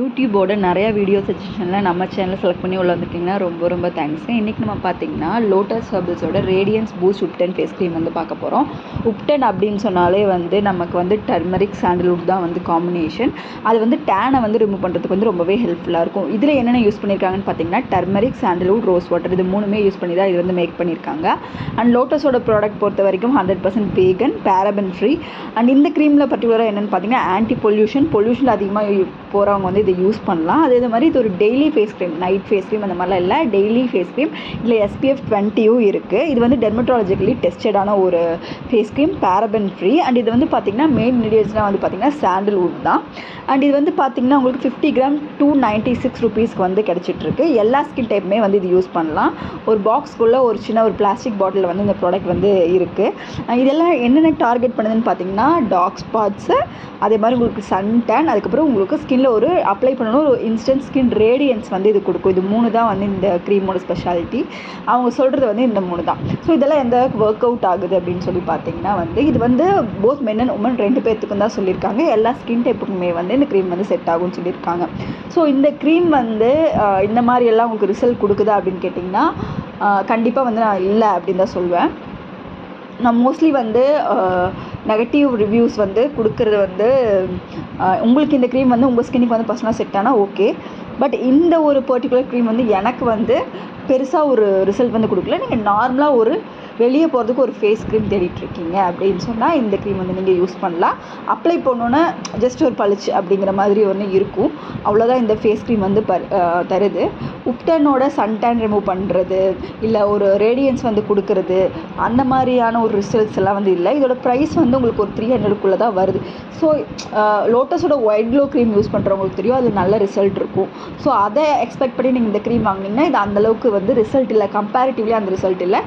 யூடியூபோட நிறையா வீடியோ சஜஷனில் நம்ம சேனலை செலக்ட் பண்ணி உள்ள வந்துருக்கீங்கன்னா ரொம்ப தேங்க்ஸ். இன்றைக்கி நம்ம பார்த்திங்கன்னா லோட்டஸ் ஹெர்பல்ஸோட radiance boost ubtan face cream வந்து பார்க்க போகிறோம். உப்டன் அப்படின்னு சொன்னாலே வந்து நமக்கு வந்து டர்மரிக் சாண்டல்வுட் தான் வந்து காம்பினேஷன். அது வந்து டேனை வந்து ரிமூவ் பண்ணுறதுக்கு வந்து ரொம்பவே ஹெல்ப்ஃபுல்லாக இருக்கும். இதில் என்னென்ன யூஸ் பண்ணியிருக்காங்கன்னு பார்த்தீங்கன்னா டர்மரிக், சாண்டல்வுட், ரோஸ் வாட்டர் இது மூணுமே யூஸ் பண்ணி தான் இது வந்து மேக் பண்ணியிருக்காங்க. அண்ட் லோட்டஸோட ப்ராடக்ட் பொறுத்த வரைக்கும் 100% வேகன், பேரபன் ஃப்ரீ. அண்ட் இந்த க்ரீமில் பர்டிகுலராக என்னென்னு பார்த்தீங்கன்னா ஆன்டி பொல்யூஷன் அதிகமாக போகிறவங்க வந்து இதை யூஸ் பண்ணலாம். அதே மாதிரி இது ஒரு daily face cream, night face cream அந்த மாதிரிலாம் இல்லை, டெய்லி ஃபேஸ் க்ரீம். இதில் SPF 20 இருக்குது. இது வந்து டெர்மட்டாலஜிக்கலி டெஸ்டடான ஒரு face cream, paraben free. And இது வந்து பார்த்திங்கன்னா மெயின் இன்க்ரீடியன்ஸ்லாம் வந்து பார்த்திங்கன்னா சாண்டல்வுட் தான். அண்ட் இது வந்து பார்த்திங்கன்னா உங்களுக்கு 50 கிராம் 296 ருபீஸ்க்கு வந்து கிடச்சிட்ருக்கு. எல்லா ஸ்கின் டைப்புமே வந்து இது யூஸ் பண்ணலாம். ஒரு பாக்ஸ்க்குள்ளே ஒரு சின்ன ஒரு பிளாஸ்டிக் பாட்டிலில் வந்து இந்த ப்ராடக்ட் வந்து இருக்குது. இதெல்லாம் என்னென்ன டார்கெட் பண்ணுதுன்னு பார்த்திங்கன்னா டார்க் ஸ்பாட்ஸு, அதே மாதிரி உங்களுக்கு சன் டேன், அதுக்கப்புறம் உங்களுக்கு ஸ்கின்னில் ஒரு அப்ளை பண்ணணும் ஒரு இன்ஸ்டன்ட் ஸ்கின் ரேடியன்ஸ் வந்து இது கொடுக்கும். இது 3 தான் வந்து இந்த க்ரீமோட ஸ்பெஷாலிட்டி. அவங்க சொல்கிறது வந்து இந்த 3 தான். ஸோ இதெல்லாம் எந்த ஒர்க் அவுட் ஆகுது அப்படின்னு சொல்லி பார்த்தீங்கன்னா வந்து இது வந்து போத் மென் அண்ட் உமன் 2 பேர்த்துக்கும் தான் சொல்லியிருக்காங்க. எல்லா ஸ்கின் டைப்புக்குமே வந்து இந்த க்ரீம் வந்து செட் ஆகும்னு சொல்லியிருக்காங்க. ஸோ இந்த க்ரீம் வந்து இந்த மாதிரி எல்லாம் உங்களுக்கு ரிசல்ட் கொடுக்குதா அப்படின்னு கேட்டிங்கன்னா கண்டிப்பாக வந்து நான் இல்லை அப்படின்னு தான் சொல்வேன். நான் மோஸ்ட்லி வந்து நெகட்டிவ் ரிவ்யூஸ் வந்து கொடுக்குறது வந்து உங்களுக்கு இந்த க்ரீம் வந்து உங்கள் ஸ்கின்னுக்கு வந்து பர்சனலாக செட் ஆனால் ஓகே. பட் இந்த ஒரு பர்டிகுலர் க்ரீம் வந்து எனக்கு வந்து பெருசாக ஒரு ரிசல்ட் வந்து கொடுக்கல. நீங்கள் நார்மலாக ஒரு வெளியே போகிறதுக்கு ஒரு ஃபேஸ் க்ரீம் தேடிட்டுருக்கீங்க அப்படின்னு சொன்னால் இந்த க்ரீம் வந்து நீங்கள் யூஸ் பண்ணலாம். அப்ளை பண்ணோன்னே ஜஸ்ட் ஒரு பளிச்சு அப்படிங்கிற மாதிரி ஒன்று இருக்கும். அவ்வளோதான் இந்த ஃபேஸ் க்ரீம் வந்து தருது. உப்டனோட சன் டேன் ரிமூவ் பண்ணுறது இல்லை ஒரு ரேடியன்ஸ் வந்து கொடுக்கறது அந்த மாதிரியான ஒரு ரிசல்ட்ஸ் எல்லாம் வந்து இல்லை. இதோட ப்ரைஸ் வந்து உங்களுக்கு ஒரு 300க்குள்ளே தான் வருது. ஸோ லோட்டஸோட ஒயிட் க்ளோ க்ரீம் யூஸ் பண்ணுறவங்களுக்கு தெரியும் அதில் நல்ல ரிசல்ட் இருக்கும். ஸோ அதை எக்ஸ்பெக்ட் பண்ணி நீங்கள் இந்த க்ரீம் வாங்கினீங்கன்னா இது அந்தளவுக்கு வந்து ரிசல்ட் இல்லை, கம்பேரிட்டிவ்லி அந்த ரிசல்ட் இல்லை.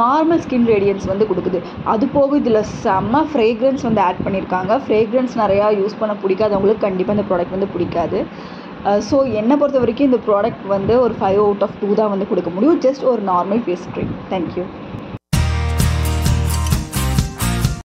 நார்மல் ஸ்கின் ரேடியன்ஸ் வந்து கொடுக்குது. அது போக இதில் செம்ம ஃப்ரேக்ரன்ஸ் வந்து ஆட் பண்ணியிருக்காங்க. ஃப்ரேக்ரன்ஸ் நிறையா யூஸ் பண்ண பிடிக்காதவங்களுக்கு கண்டிப்பாக இந்த ப்ராடக்ட் வந்து பிடிக்காது. ஸோ என்னை பொறுத்த வரைக்கும் இந்த ப்ராடக்ட் வந்து ஒரு 5 out of 2 தான் வந்து கொடுக்க முடியும். ஜஸ்ட் ஒரு நார்மல் ஃபேஸ் க்ரீம். தேங்க்யூ.